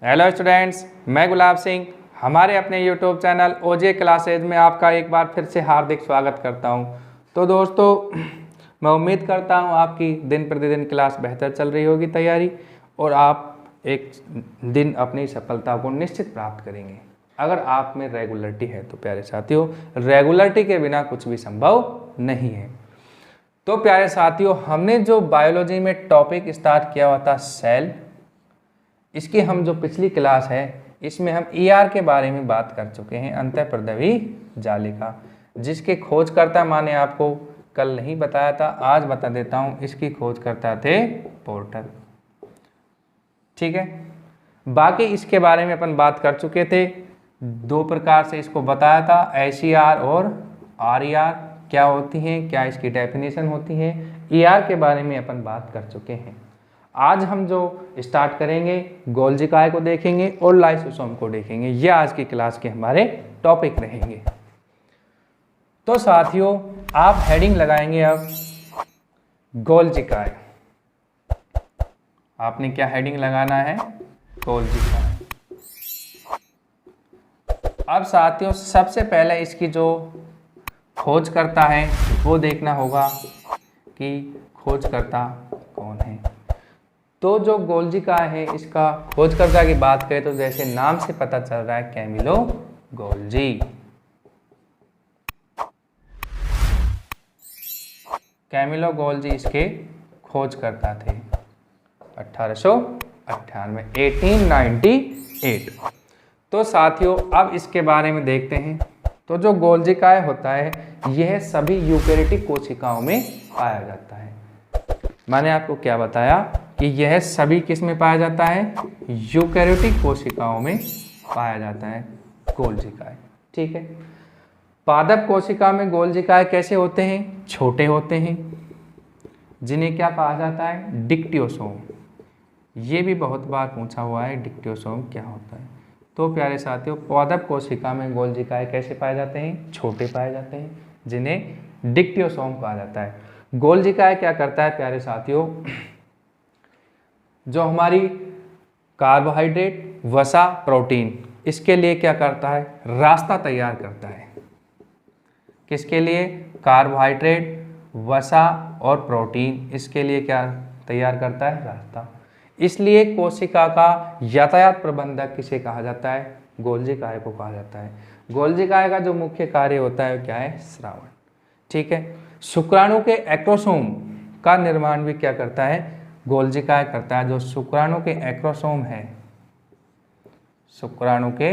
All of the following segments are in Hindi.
हेलो स्टूडेंट्स, मैं गुलाब सिंह हमारे अपने यूट्यूब चैनल ओजे क्लासेज में आपका एक बार फिर से हार्दिक स्वागत करता हूं। तो दोस्तों, मैं उम्मीद करता हूं आपकी दिन प्रतिदिन क्लास बेहतर चल रही होगी तैयारी, और आप एक दिन अपनी सफलता को निश्चित प्राप्त करेंगे अगर आप में रेगुलरिटी है। तो प्यारे साथियों, रेगुलरिटी के बिना कुछ भी संभव नहीं है। तो प्यारे साथियों, हमने जो बायोलॉजी में टॉपिक स्टार्ट किया हुआ था सेल, इसकी हम जो पिछली क्लास है इसमें हम ईआर के बारे में बात कर चुके हैं, अंतःप्रद्रवी जालिका, जिसके खोजकर्ता मैंने आपको कल नहीं बताया था, आज बता देता हूं। इसकी खोजकर्ता थे पोर्टर। ठीक है, बाकी इसके बारे में अपन बात कर चुके थे। दो प्रकार से इसको बताया था, एसईआर और आरईआर क्या होती हैं, क्या इसकी डेफिनेशन होती है। ईआर के बारे में अपन बात कर चुके हैं। आज हम जो स्टार्ट करेंगे, गोल्जी काय को देखेंगे और लाइसोसोम को देखेंगे। ये आज की क्लास के हमारे टॉपिक रहेंगे। तो साथियों, आप हेडिंग लगाएंगे अब गोल्जी काय। आपने क्या हेडिंग लगाना है? गोल्जी काय। अब साथियों, सबसे पहले इसकी जो खोज करता है वो देखना होगा कि खोजकर्ता कौन है। तो जो गोल्जी काय है, इसका खोजकर्ता की बात करें तो जैसे नाम से पता चल रहा है, कैमिलो गोल्जी। कैमिलो गोल्जी इसके खोजकर्ता थे 1898। तो साथियों, अब इसके बारे में देखते हैं। तो जो गोल्जी काय होता है, यह सभी यूकेरियोटिक कोशिकाओं में पाया जाता है। मैंने आपको क्या बताया कि यह सभी किस में पाया जाता है? यूकेरियोटिक कोशिकाओं में पाया जाता है गोल्जी काय। ठीक है, पादप कोशिका में गोल्जी काय कैसे होते हैं? छोटे होते हैं, जिन्हें क्या कहा जाता है? डिक्टियोसोम। ये भी बहुत बार पूछा हुआ है, डिक्टियोसोम क्या होता है। तो प्यारे साथियों, पादप कोशिका में गोल्जी काय कैसे पाए जाते हैं? छोटे पाए जाते हैं, जिन्हें डिक्टियोसोम कहा जाता है। गोल्जी काय क्या करता है प्यारे साथियों? जो हमारी कार्बोहाइड्रेट, वसा, प्रोटीन, इसके लिए क्या करता है? रास्ता तैयार करता है। किसके लिए? कार्बोहाइड्रेट, वसा और प्रोटीन, इसके लिए क्या तैयार करता है? रास्ता। इसलिए कोशिका का यातायात प्रबंधक किसे कहा जाता है? गोल्जी काय को कहा जाता है। गोल्जी काय का जो मुख्य कार्य होता है क्या है? श्रावण। ठीक है, शुक्राणु के एक्रोसोम का निर्माण भी क्या करता है? गोल्जी काय करता है। जो शुक्राणु के एक्रोसोम है, शुक्राणु के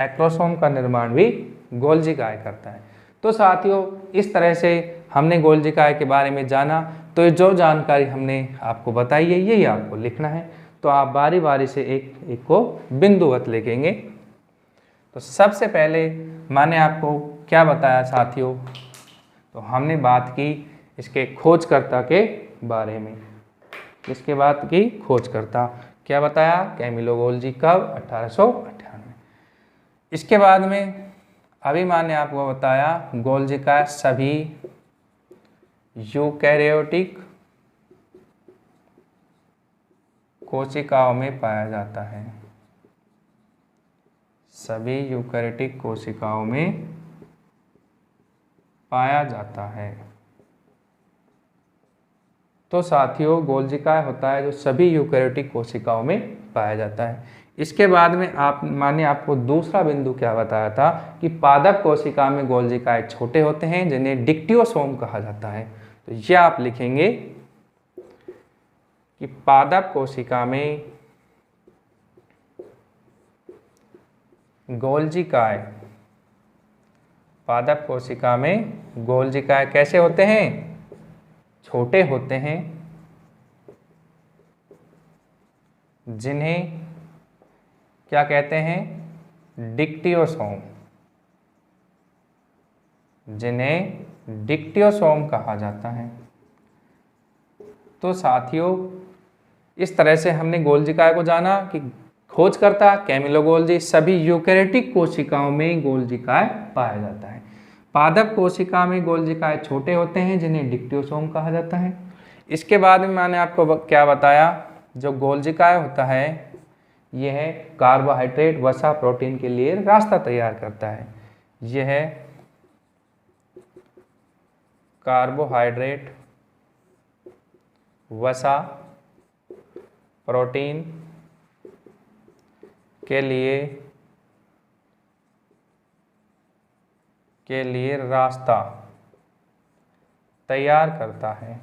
एक्रोसोम का निर्माण भी गोल्जी काय करता है। तो साथियों, इस तरह से हमने गोल्जी काय के बारे में जाना। तो जो जानकारी हमने आपको बताई है, यही आपको लिखना है। तो आप बारी बारी से एक एक को बिंदुवत लिखेंगे। तो सबसे पहले मैंने आपको क्या बताया साथियों? तो हमने बात की इसके खोजकर्ता के बारे में। इसके बाद की खोजकर्ता क्या बताया? Camillo Golgi. कब? 1898। इसके बाद में अभी मैंने आपको बताया गोल्जी का सभी यूकैरियोटिक कोशिकाओं में पाया जाता है। सभी यूकैरियोटिक कोशिकाओं में पाया जाता है। तो साथियों, गोल्जी काय होता है जो सभी यूकैरियोटिक कोशिकाओं में पाया जाता है। इसके बाद में मैंने आपको दूसरा बिंदु क्या बताया था कि पादप कोशिका में गोल्जी काय छोटे होते हैं, जिन्हें डिक्टियोसोम कहा जाता है। तो ये आप लिखेंगे कि पादप कोशिका में गोल्जी काय, पादप कोशिका में गोल्जी काय कैसे होते हैं? छोटे होते हैं, जिन्हें क्या कहते हैं? डिक्टियोसोम। जिन्हें डिक्टियोसोम कहा जाता है। तो साथियों, इस तरह से हमने गोल्जी काय को जाना कि खोजकर्ता कैमिलो गोल्जी, सभी यूकैरियोटिक कोशिकाओं में गोल्जी काय पाया जाता है। पादप कोशिका में गोल्जी काय छोटे होते हैं, जिन्हें डिक्टियोसोम कहा जाता है। इसके बाद में मैंने आपको क्या बताया? जो गोल्जी काय होता है, यह कार्बोहाइड्रेट, वसा, प्रोटीन के लिए रास्ता तैयार करता है। यह कार्बोहाइड्रेट, वसा, प्रोटीन के लिए रास्ता तैयार करता है,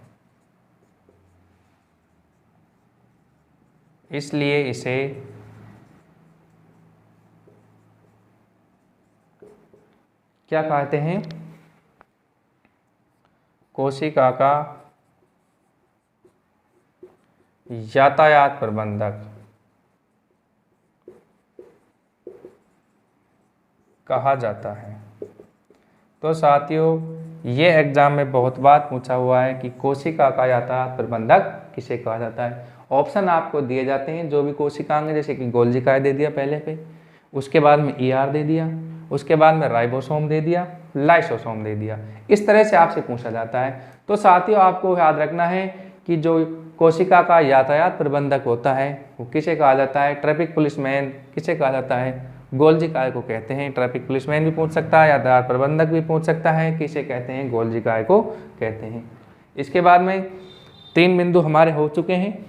इसलिए इसे क्या कहते हैं? कोशिका का यातायात प्रबंधक कहा जाता है। तो साथियों, ये एग्जाम में बहुत बार पूछा हुआ है कि कोशिका का यातायात प्रबंधक किसे कहा जाता है। ऑप्शन आपको दिए जाते हैं, जो भी कोशिकांग, जैसे कि गोल्जिकाएं दे दिया पहले पे, उसके बाद में ER दे दिया, उसके बाद में राइबोसोम दे दिया, लाइसोसोम दे दिया। इस तरह से आपसे पूछा जाता है। तो साथियों, आपको याद रखना है कि जो कोशिका का यातायात प्रबंधक होता है वो किसे कहा जाता है? ट्रैफिक पुलिसमैन किसे कहा जाता है? गोल्जिकाय को कहते हैं। ट्रैफिक पुलिसमैन भी पूछ सकता है, यातायात प्रबंधक भी पूछ सकता है, किसे कहते हैं? गोल्जिकाय को कहते हैं। इसके बाद में 3 बिंदु हमारे हो चुके हैं।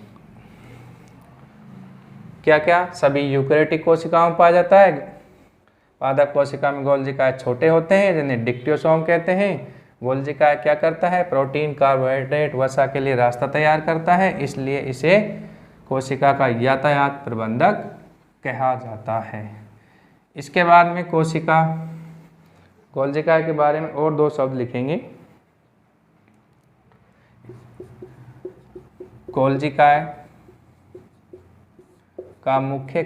क्या क्या? सभी यूकेरियोटिक कोशिकाओं में पाया जाता है। पादप कोशिका में गोल्जिकाय छोटे होते हैं, जिन्हें डिक्टियोसोम कहते हैं। गोल्जिकाय क्या करता है? प्रोटीन, कार्बोहाइड्रेट, वसा के लिए रास्ता तैयार करता है, इसलिए इसे कोशिका का यातायात प्रबंधक कहा जाता है। इसके बाद में गोल्जिकाय के बारे में और 2 शब्द लिखेंगे। गोल्जिकाय का मुख्य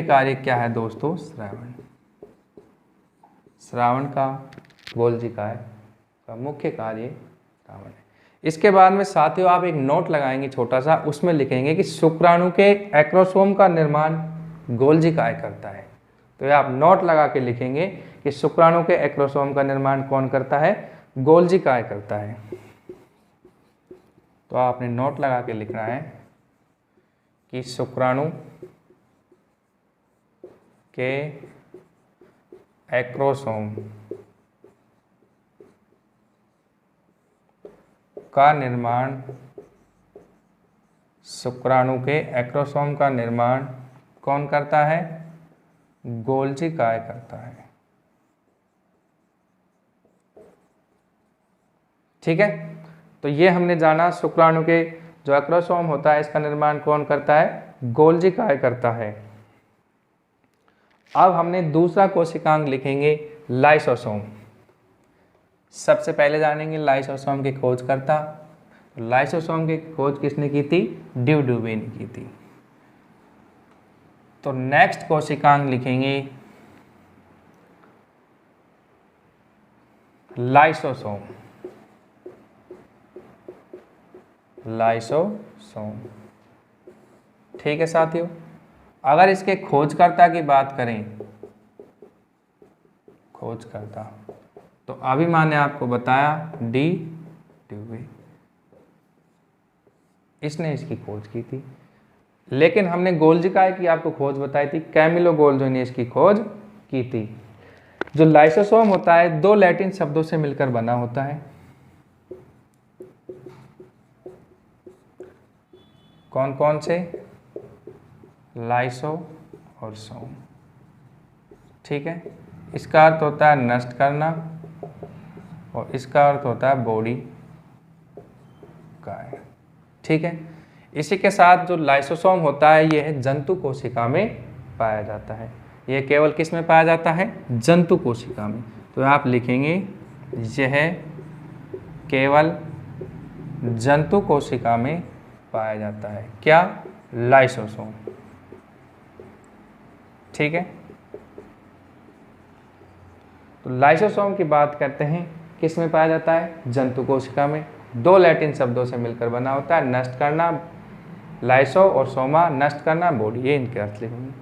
कार्य क्या है दोस्तों? श्रावण का गोल्जिकाय का मुख्य कार्य श्रावण है। इसके बाद में साथियों, आप एक नोट लगाएंगे छोटा सा, उसमें लिखेंगे कि शुक्राणु के एक्रोसोम का निर्माण गोल्जिकाय करता है। तो ये आप नोट लगा के लिखेंगे कि शुक्राणु के एक्रोसोम का निर्माण कौन करता है? गोल्जिकाय करता है। तो आपने नोट लगा के लिखना है कि शुक्राणु के एक्रोसोम का निर्माण, शुक्राणु के एक्रोसोम का निर्माण कौन करता है? गोल्जिकाय करता है। ठीक है, तो ये हमने जाना शुक्राणु के जो एक्रोसोम होता है इसका निर्माण कौन करता है? गोल्जिकाय करता है। अब हमने दूसरा कोशिकांग लिखेंगे लाइसोसोम। सबसे पहले जानेंगे लाइसोसोम की खोज करता। लाइसोसोम की खोज किसने की थी? ड्यूडुवे ने की थी। तो नेक्स्ट कोशिकांग लिखेंगे लाइसोसोम। लाइसोसोम, ठीक है साथियों। अगर इसके खोजकर्ता की बात करें, खोजकर्ता, तो अभी मैंने आपको बताया ड्यूवे, इसने इसकी खोज की थी। लेकिन हमने गोल्जिकाय की आपको खोज बताई थी, कैमिलो गोल्जो ने इसकी खोज की थी। जो लाइसोसोम होता है 2 लैटिन शब्दों से मिलकर बना होता है। कौन कौन से? लाइसो और सोम। ठीक है, इसका अर्थ होता है नष्ट करना और इसका अर्थ होता है बॉडी काय। ठीक है, इसी के साथ जो लाइसोसोम होता है यह जंतु कोशिका में पाया जाता है। यह केवल किस में पाया जाता है? जंतु कोशिका में। तो आप लिखेंगे यह केवल जंतु कोशिका में पाया जाता है। क्या? लाइसोसोम। ठीक है, तो लाइसोसोम की बात करते हैं, किस में पाया जाता है? जंतु कोशिका में। 2 लैटिन शब्दों से मिलकर बना होता है, नष्ट करना, लाइसो और सोमा, नष्ट करना, बॉडी, ये इनके अर्थ लिखेंगे।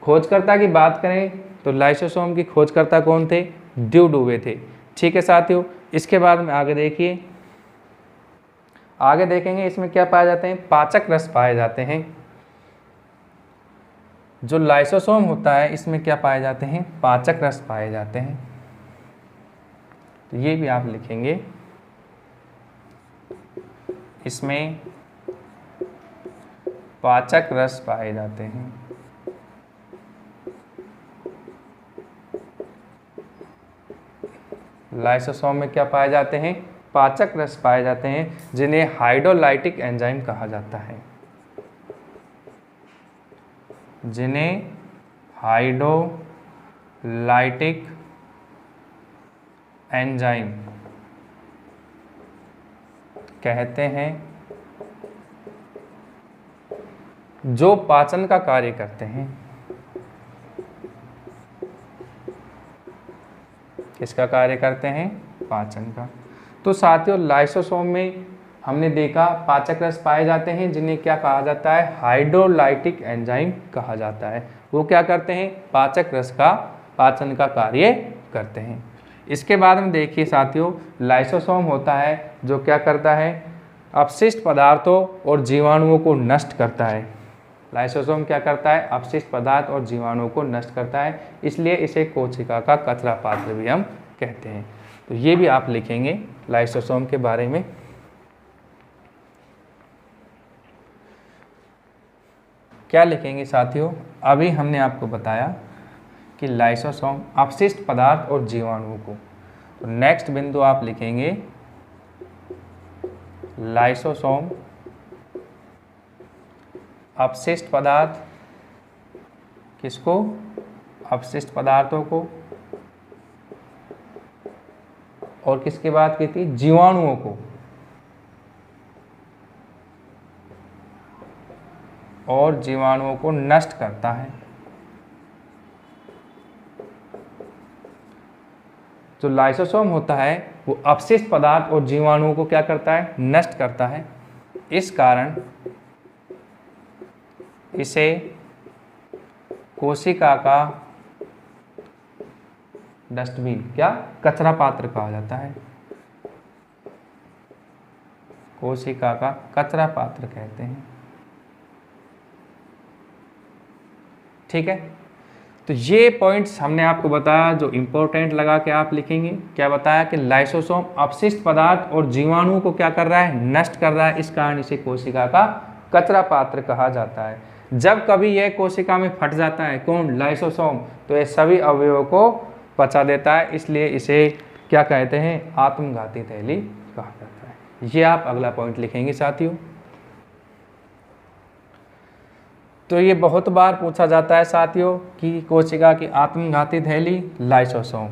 खोजकर्ता की बात करें तो लाइसोसोम की खोजकर्ता कौन थे? ड्यूडुवे थे। ठीक है साथियों, इसके बाद में आगे देखिए, आगे देखेंगे इसमें क्या पाए जाते हैं, पाचक रस पाए जाते हैं। जो लाइसोसोम होता है इसमें क्या पाए जाते हैं, पाचक रस पाए जाते हैं। तो ये भी आप लिखेंगे, इसमें पाचक रस पाए जाते हैं। लाइसोसोम में क्या पाए जाते हैं, पाचक रस पाए जाते हैं, जिन्हें हाइड्रोलाइटिक एंजाइम कहा जाता है, जिन्हें हाइड्रोलाइटिक एंजाइम कहते हैं, जो पाचन का कार्य करते हैं। किसका कार्य करते हैं, पाचन का। तो साथियों लाइसोसोम में हमने देखा पाचक रस पाए जाते हैं, जिन्हें क्या कहा जाता है, हाइड्रोलाइटिक एंजाइम कहा जाता है। वो क्या करते हैं, पाचक रस का पाचन का कार्य करते हैं। इसके बाद में देखिए साथियों, लाइसोसोम होता है जो क्या करता है, अपशिष्ट पदार्थों और जीवाणुओं को नष्ट करता है। लाइसोसोम क्या करता है, अपशिष्ट पदार्थ और जीवाणुओं को नष्ट करता है, इसलिए इसे कोशिका का कचरा पात्र भी हम कहते हैं। तो ये भी आप लिखेंगे लाइसोसोम के बारे में। क्या लिखेंगे साथियों, अभी हमने आपको बताया कि लाइसोसोम अपशिष्ट पदार्थ और जीवाणुओं को, तो नेक्स्ट बिंदु आप लिखेंगे लाइसोसोम अपशिष्ट पदार्थ, किसको, अपशिष्ट पदार्थों को, और किसकी बात की थी, जीवाणुओं को, और जीवाणुओं को नष्ट करता है। जो लाइसोसोम होता है वो अपशिष्ट पदार्थ और जीवाणुओं को क्या करता है, नष्ट करता है। इस कारण इसे कोशिका का डस्टबिन, क्या, कचरा पात्र कहा जाता है। कोशिका का कचरा पात्र कहते हैं। ठीक है, तो ये पॉइंट्स हमने आपको बताया जो इंपॉर्टेंट लगा के आप लिखेंगे। क्या बताया कि लाइसोसोम अपशिष्ट पदार्थ और जीवाणुओं को क्या कर रहा है, नष्ट कर रहा है, इस कारण इसे कोशिका का कचरा पात्र कहा जाता है। जब कभी यह कोशिका में फट जाता है, कौन, लाइसोसोम, तो ये सभी अवयवों को पचा देता है, इसलिए इसे क्या कहते हैं, आत्मघाती थैली कहा जाता है। ये आप अगला पॉइंट लिखेंगे साथियों। तो ये बहुत बार पूछा जाता है साथियों कि कोशिका की आत्मघाती थैली लाइसोसोम,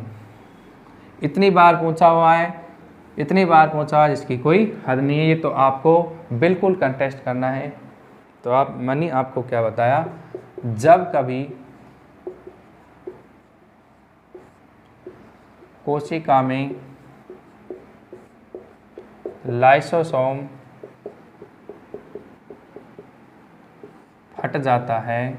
इतनी बार पूछा हुआ है, इतनी बार पूछा है जिसकी कोई हद नहीं है। ये तो आपको बिल्कुल कंटेस्ट करना है। तो आप मैंने आपको क्या बताया, जब कभी कोशिका में लाइसोसोम फट जाता है,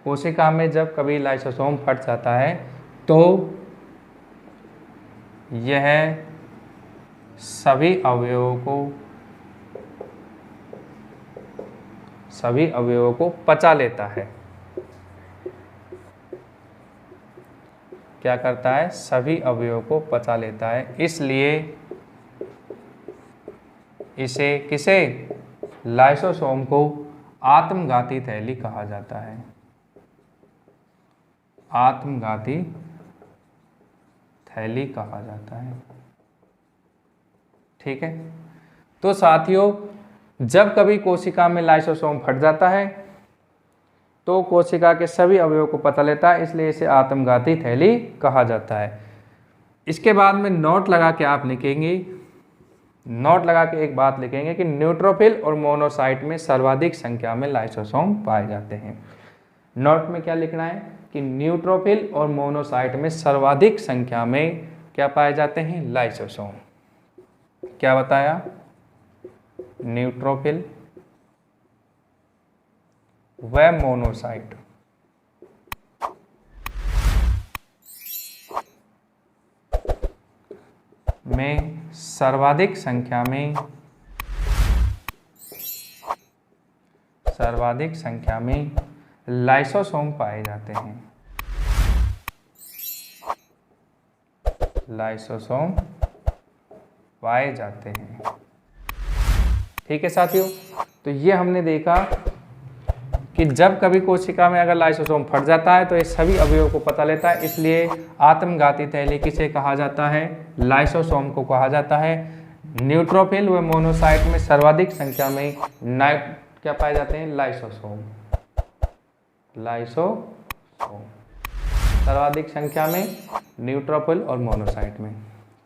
कोशिका में जब कभी लाइसोसोम फट जाता है तो यह सभी अवयवों को पचा लेता है। क्या करता है, सभी अवयवों को पचा लेता है, इसलिए इसे किसे, लाइसोसोम को आत्मघाती थैली कहा जाता है। आत्मघाती थैली कहा जाता है। ठीक है, तो साथियों जब कभी कोशिका में लाइसोसोम फट जाता है तो कोशिका के सभी अवयवों को पचा लेता है, इसलिए इसे आत्मघाती थैली कहा जाता है। इसके बाद में नोट लगा के आप लिखेंगे, नोट लगा के एक बात लिखेंगे कि न्यूट्रोफिल और मोनोसाइट में सर्वाधिक संख्या में लाइसोसोम पाए जाते हैं। नोट में क्या लिखना है कि न्यूट्रोफिल और मोनोसाइट में सर्वाधिक संख्या में क्या पाए जाते हैं, लाइसोसोम। क्या बताया, न्यूट्रोफिल व मोनोसाइट। सर्वाधिक संख्या में लाइसोसोम पाए जाते हैं। लाइसोसोम पाए जाते हैं। ठीक है साथियों, तो ये हमने देखा कि जब कभी कोशिका में अगर लाइसोसोम फट जाता है तो ये सभी अवयवों को पता लेता है, इसलिए आत्मघाती थैली किसे कहा जाता है? लाइसोसोम को कहा जाता है। न्यूट्रोफिल व मोनोसाइट में सर्वाधिक संख्या में क्या पाए जाते हैं? लाइसोसोम। सर्वाधिक संख्या में न्यूट्रोफिल और मोनोसाइट में।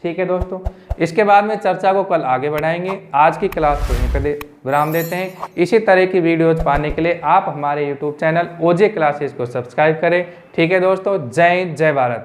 ठीक है दोस्तों, इसके बाद में चर्चा को कल आगे बढ़ाएंगे। आज की क्लास को यहीं पर विराम देते हैं। इसी तरह की वीडियोज पाने के लिए आप हमारे YouTube चैनल ओजे क्लासेस को सब्सक्राइब करें। ठीक है दोस्तों, जय हिंद, जय भारत।